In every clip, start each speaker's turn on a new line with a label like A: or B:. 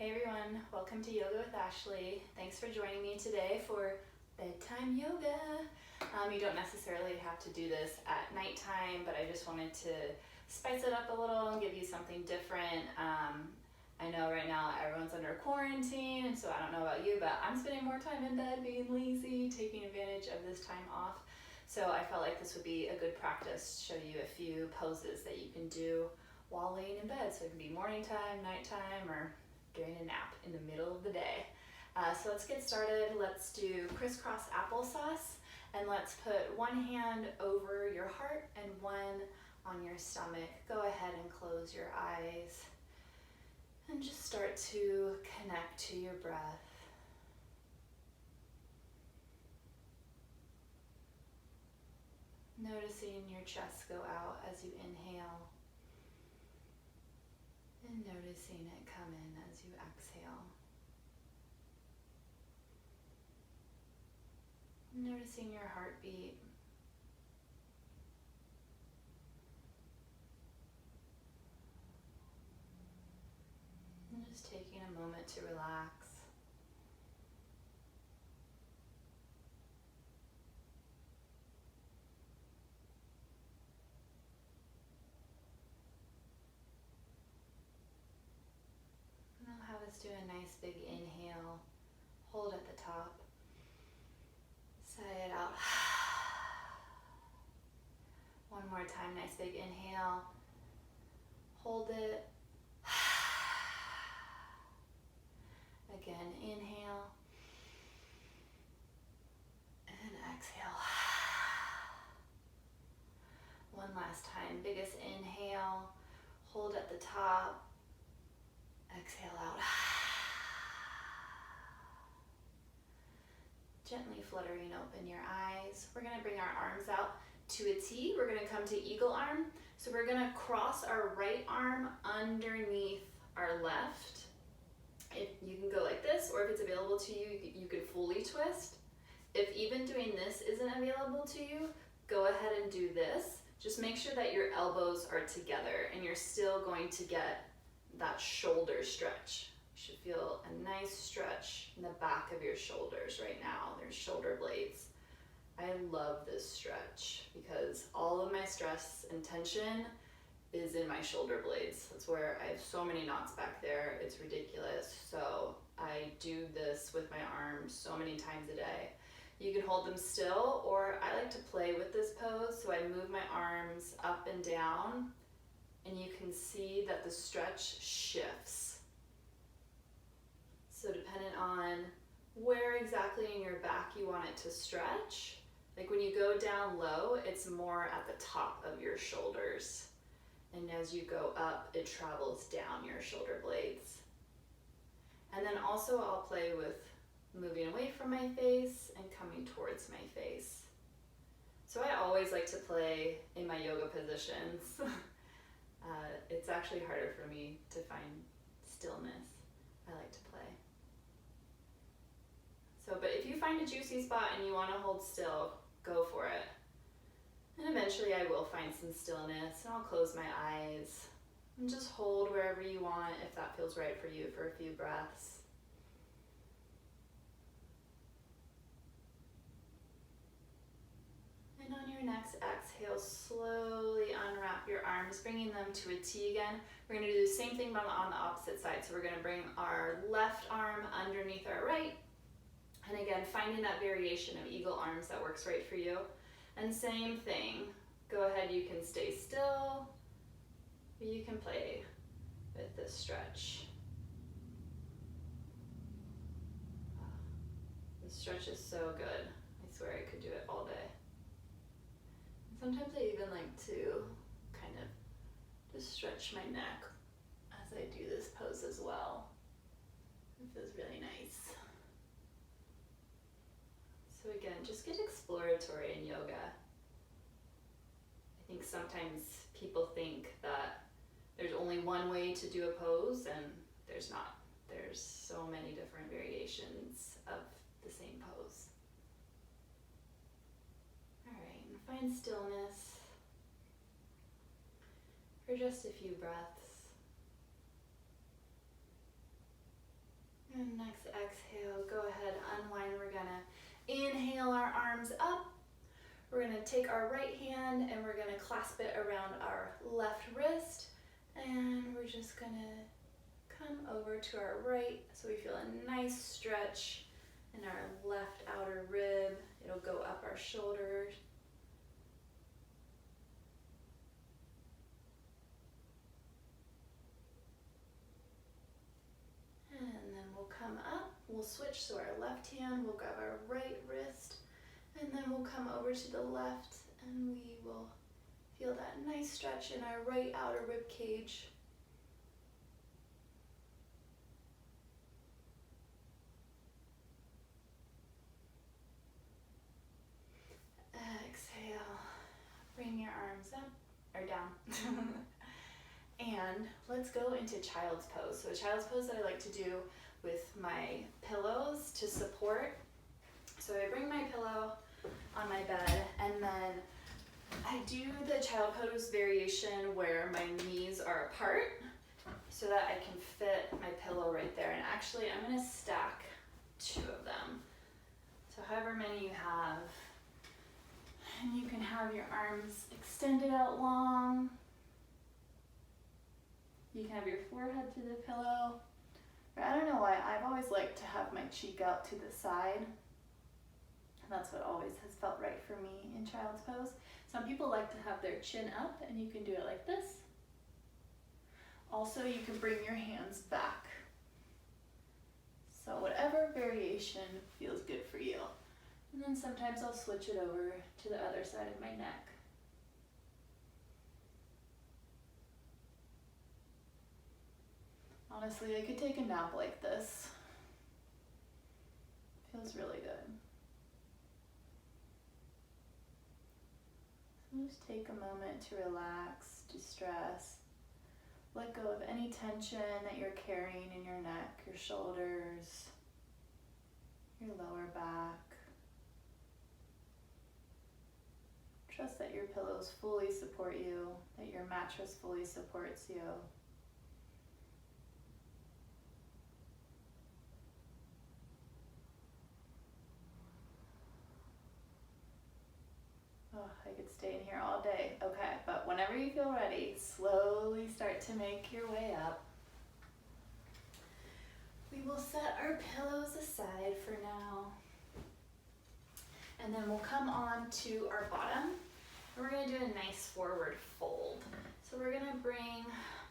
A: Hey everyone, welcome to Yoga with Ashley. Thanks for joining me today for Bedtime Yoga. You don't necessarily have to do this at nighttime, but I just wanted to spice it up a little and give you something different. I know right now everyone's under quarantine, and so I don't know about you, but I'm spending more time in bed being lazy, taking advantage of this time off. So I felt like this would be a good practice to show you a few poses that you can do while laying in bed. So it can be morning time, nighttime, or during a nap in the middle of the day. So let's get started. Let's do crisscross applesauce, and let's put one hand over your heart and one on your stomach. Go ahead and close your eyes and just start to connect to your breath. Noticing your chest go out as you inhale, and noticing it come in as you exhale. Noticing your heartbeat. And just taking a moment to relax. And I'll have us do a nice big inhale. Hold at the top. Sigh it out. One more time, nice big inhale. Hold it. Again, inhale. And exhale. One last time, biggest inhale. Hold at the top. Exhale out. Gently fluttering open your eyes. We're going to bring our arms out to a T. We're going to come to eagle arm. So we're going to cross our right arm underneath our left. If you can go like this, or if it's available to you, you can fully twist. If even doing this isn't available to you, go ahead and do this. Just make sure that your elbows are together and you're still going to get that shoulder stretch. You should feel a nice stretch in the back of your shoulders right now. There's shoulder blades. I love this stretch because all of my stress and tension is in my shoulder blades. That's where I have so many knots back there. It's ridiculous. So I do this with my arms so many times a day. You can hold them still, or I like to play with this pose. So I move my arms up and down, and you can see that the stretch shifts. So depending on where exactly in your back you want it to stretch, like when you go down low, it's more at the top of your shoulders. And as you go up, it travels down your shoulder blades. And then also I'll play with moving away from my face and coming towards my face. So I always like to play in my yoga positions. It's actually harder for me to find stillness. I like to play. So, but if you find a juicy spot and you want to hold still, go for it. And eventually I will find some stillness, and I'll close my eyes and just hold wherever you want if that feels right for you for a few breaths. And on your next exhale, slowly unwrap your arms, bringing them to a T again. We're going to do the same thing but on the opposite side. So we're going to bring our left arm underneath our right. And again, finding that variation of eagle arms that works right for you. And same thing, go ahead, you can stay still, or you can play with this stretch. This stretch is so good. I swear I could do it all day. Sometimes I even like to kind of just stretch my neck as I do this pose as well. It feels really nice. So again, just get exploratory in yoga. I think sometimes people think that there's only one way to do a pose, and there's not. There's so many different variations of the same pose. All right, and find stillness for just a few breaths. And next exhale, go ahead, unwind. We're gonna inhale our arms up. We're gonna take our right hand and we're gonna clasp it around our left wrist. And we're just gonna come over to our right so we feel a nice stretch in our left outer rib. It'll go up our shoulders. And then we'll come up, we'll switch, so our left hand will grab our right wrist, and then we'll come over to the left, and we will feel that nice stretch in our right outer rib cage. Exhale, bring your arms up, or down. And let's go into child's pose. So a child's pose that I like to do with my pillows to support. So I bring my pillow on my bed, and then I do the child pose variation where my knees are apart so that I can fit my pillow right there. And actually I'm gonna stack 2 of them. So however many you have, and you can have your arms extended out long. You can have your forehead to the pillow. Or I don't know why, I've always liked to have my cheek out to the side. And that's what always has felt right for me in child's pose. Some people like to have their chin up, and you can do it like this. Also, you can bring your hands back. So whatever variation feels good for you. And then sometimes I'll switch it over to the other side of my neck. Honestly, I could take a nap like this. Feels really good. So just take a moment to relax, distress. Let go of any tension that you're carrying in your neck, your shoulders, your lower back. Trust that your pillows fully support you, that your mattress fully supports you. Oh, I could stay in here all day. Okay, but whenever you feel ready, slowly start to make your way up. We will set our pillows aside for now. And then we'll come on to our bottom. And we're gonna do a nice forward fold. So we're gonna bring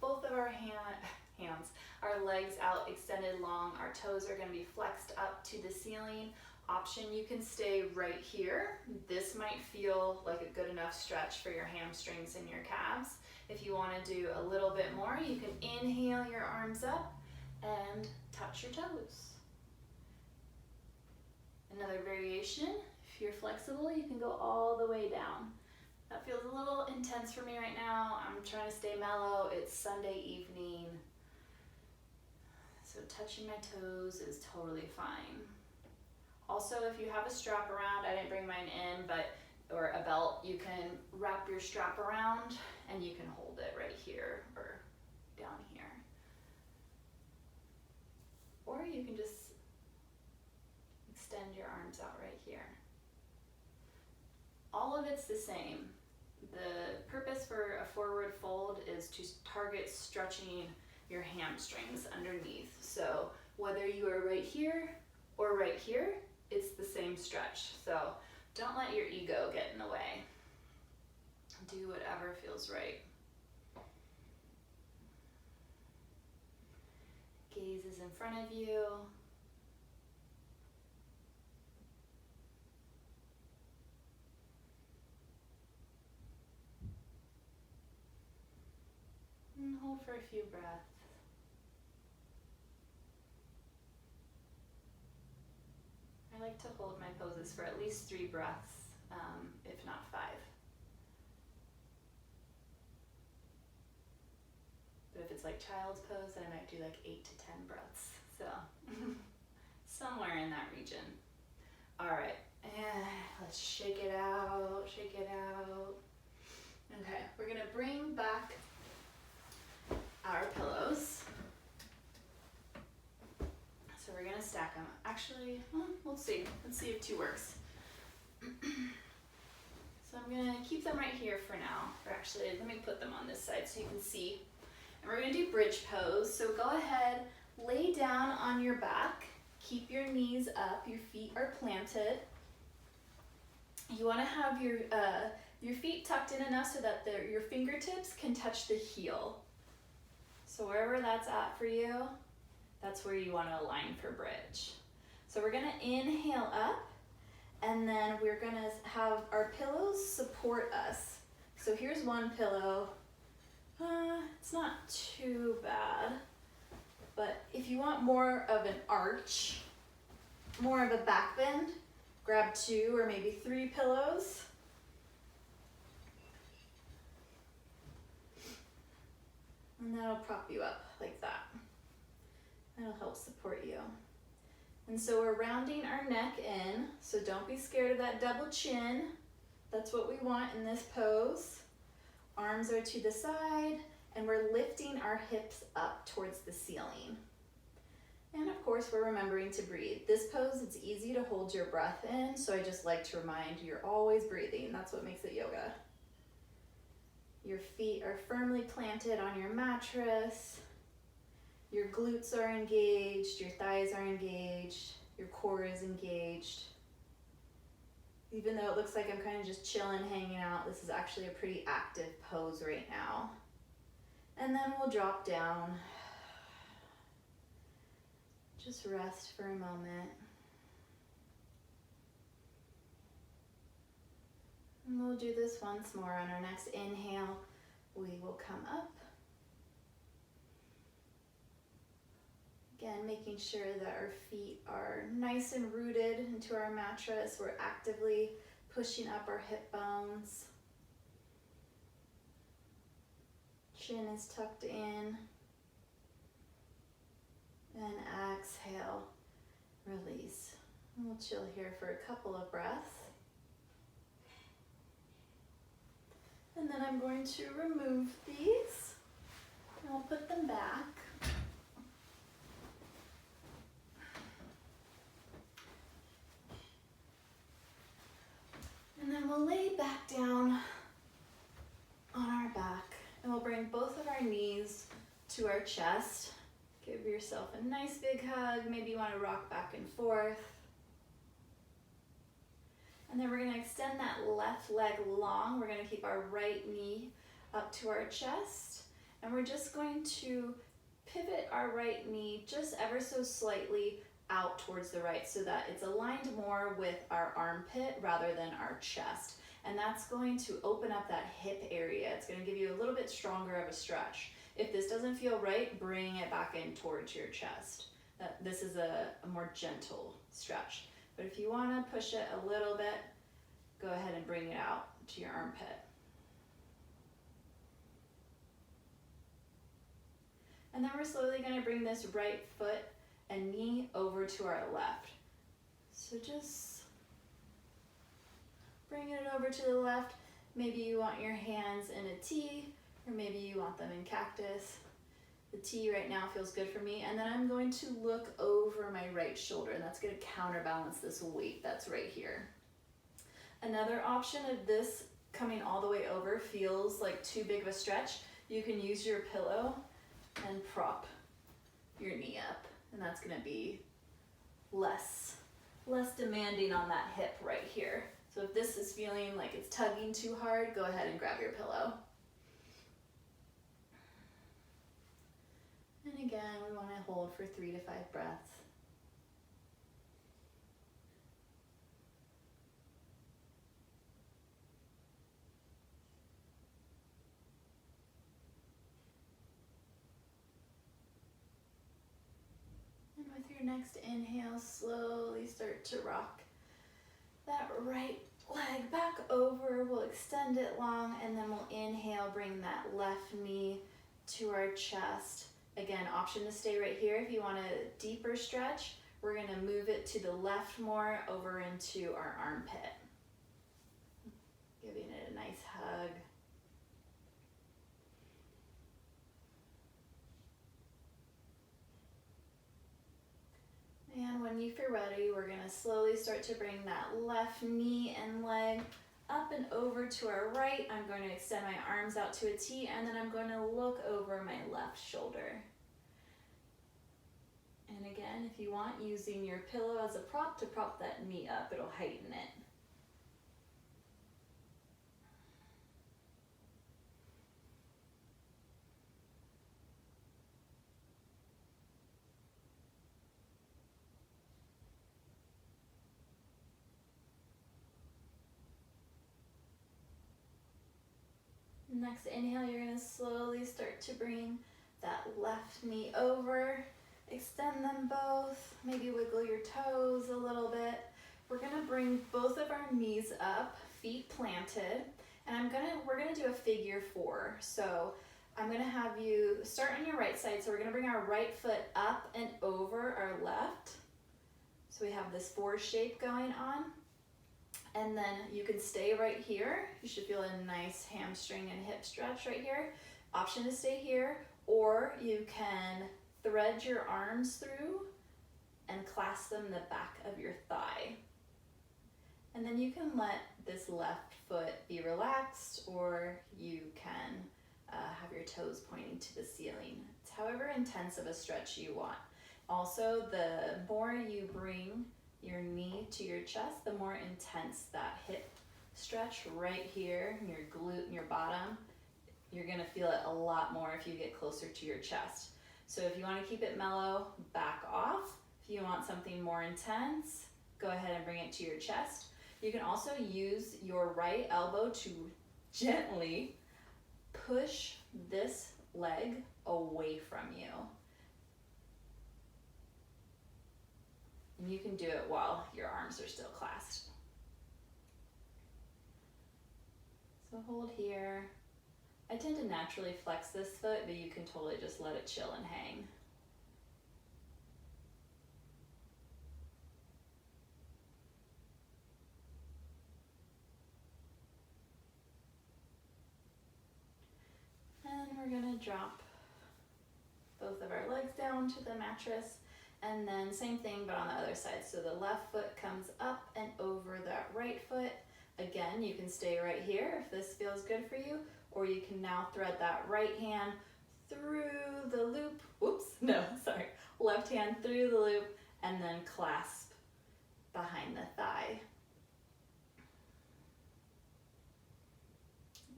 A: both of our hands, our legs out extended long. Our toes are gonna be flexed up to the ceiling. Option, you can stay right here. This might feel like a good enough stretch for your hamstrings and your calves. If you want to do a little bit more, you can inhale your arms up and touch your toes. Another variation, if you're flexible, you can go all the way down. That feels a little intense for me right now. I'm trying to stay mellow. It's Sunday evening, so touching my toes is totally fine. Also, if you have a strap around, I didn't bring mine in, or a belt, you can wrap your strap around and you can hold it right here or down here. Or you can just extend your arms out right here. All of it's the same. The purpose for a forward fold is to target stretching your hamstrings underneath. So whether you are right here or right here, it's the same stretch. So don't let your ego get in the way. Do whatever feels right. Gaze is in front of you. And hold for a few breaths. I like to hold my poses for at least 3 breaths, if not 5. But if it's like child's pose, then I might do like 8 to 10 breaths. So somewhere in that region. All right, and let's shake it out, shake it out. Okay, we're gonna bring back our pillows. So stack them. Actually, we'll see. Let's see if 2 works. So I'm gonna keep them right here for now. Or actually, let me put them on this side so you can see. And we're gonna do bridge pose. So go ahead, lay down on your back. Keep your knees up, your feet are planted. You wanna have your feet tucked in enough so that your fingertips can touch the heel. So wherever that's at for you, that's where you wanna align for bridge. So we're gonna inhale up, and then we're gonna have our pillows support us. So here's one pillow. It's not too bad, but if you want more of an arch, more of a back bend, grab 2 or maybe 3 pillows. And that'll prop you up like that. That'll help support you. And so we're rounding our neck in, so don't be scared of that double chin. That's what we want in this pose. Arms are to the side, and we're lifting our hips up towards the ceiling. And of course, we're remembering to breathe. This pose, it's easy to hold your breath in, so I just like to remind you, you're always breathing. That's what makes it yoga. Your feet are firmly planted on your mattress. Your glutes are engaged, your thighs are engaged, your core is engaged. Even though it looks like I'm kind of just chilling, hanging out, this is actually a pretty active pose right now. And then we'll drop down. Just rest for a moment. And we'll do this once more. On our next inhale, we will come up. Again, making sure that our feet are nice and rooted into our mattress. We're actively pushing up our hip bones. Chin is tucked in. And exhale, release. And we'll chill here for a couple of breaths. And then I'm going to remove these, and I'll put them back. And then we'll lay back down on our back, and we'll bring both of our knees to our chest. Give yourself a nice big hug. Maybe you want to rock back and forth. And then we're going to extend that left leg long. We're going to keep our right knee up to our chest. And we're just going to pivot our right knee just ever so slightly out towards the right so that it's aligned more with our armpit rather than our chest. And that's going to open up that hip area. It's going to give you a little bit stronger of a stretch. If this doesn't feel right, bring it back in towards your chest. This is a more gentle stretch. But if you want to push it a little bit, go ahead and bring it out to your armpit. And then we're slowly going to bring this right foot and knee over to our left. So just bring it over to the left. Maybe you want your hands in a T, or maybe you want them in cactus. The T right now feels good for me. And then I'm going to look over my right shoulder, and that's going to counterbalance this weight that's right here. Another option of this coming all the way over feels like too big of a stretch. You can use your pillow and prop your knee up, and that's going to be less demanding on that hip right here. So if this is feeling like it's tugging too hard, go ahead and grab your pillow. And again, we want to hold for 3 to 5 breaths. And with your next inhale, slowly start to rock that right leg back over. We'll extend it long, and then we'll inhale, bring that left knee to our chest. Again, option to stay right here. If you want a deeper stretch, we're going to move it to the left more over into our armpit. Giving it a nice hug. And when you feel ready, we're gonna slowly start to bring that left knee and leg up and over to our right. I'm going to extend my arms out to a T, and then I'm going to look over my left shoulder. And again, if you want, using your pillow as a prop to prop that knee up, it'll heighten it. Next inhale, you're going to slowly start to bring that left knee over. Extend them both. Maybe wiggle your toes a little bit. We're going to bring both of our knees up, feet planted, and we're going to do a figure 4. So I'm going to have you start on your right side. So we're going to bring our right foot up and over our left. So we have this 4 shape going on. And then you can stay right here. You should feel a nice hamstring and hip stretch right here. Option to stay here, or you can thread your arms through and clasp them in the back of your thigh. And then you can let this left foot be relaxed, or you can have your toes pointing to the ceiling. It's however intense of a stretch you want. Also, the more you bring your knee to your chest, the more intense that hip stretch right here, your glute and your bottom, you're gonna feel it a lot more if you get closer to your chest. So if you wanna keep it mellow, back off. If you want something more intense, go ahead and bring it to your chest. You can also use your right elbow to gently push this leg away from you. And you can do it while your arms are still clasped. So hold here. I tend to naturally flex this foot, but you can totally just let it chill and hang. And we're gonna drop both of our legs down to the mattress. And then same thing, but on the other side. So the left foot comes up and over that right foot. Again, you can stay right here if this feels good for you, or you can now thread that right hand through the loop. Left hand through the loop and then clasp behind the thigh.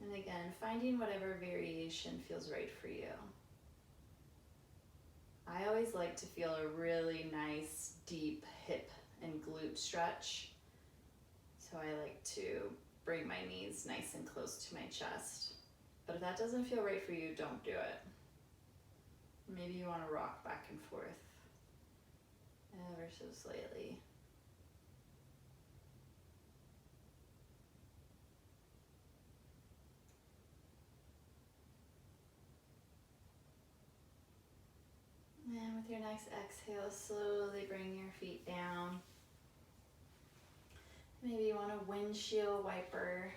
A: And again, finding whatever variation feels right for you. I always like to feel a really nice, deep hip and glute stretch. So I like to bring my knees nice and close to my chest. But if that doesn't feel right for you, don't do it. Maybe you want to rock back and forth ever so slightly. And with your next exhale, slowly bring your feet down. Maybe you want to windshield wiper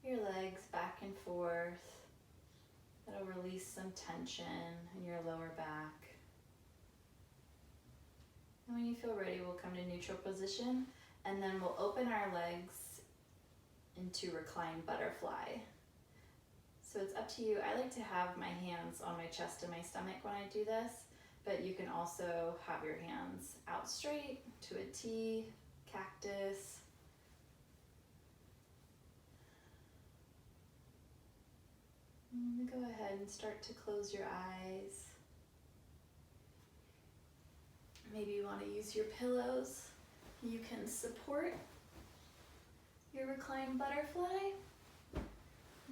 A: your legs back and forth. That'll release some tension in your lower back. And when you feel ready, we'll come to neutral position, and then we'll open our legs into reclined butterfly. So it's up to you. I like to have my hands on my chest and my stomach when I do this, but you can also have your hands out straight to a T, cactus. And go ahead and start to close your eyes. Maybe you want to use your pillows. You can support your reclined butterfly.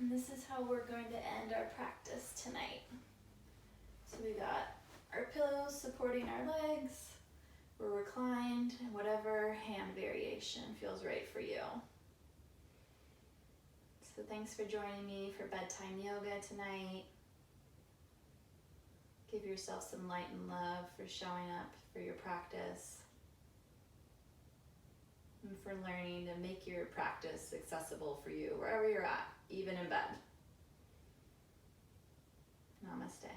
A: And this is how we're going to end our practice tonight. So we got our pillows supporting our legs. We're reclined, and whatever hand variation feels right for you. So thanks for joining me for Bedtime Yoga tonight. Give yourself some light and love for showing up for your practice and for learning to make your practice accessible for you wherever you're at, even in bed. Namaste.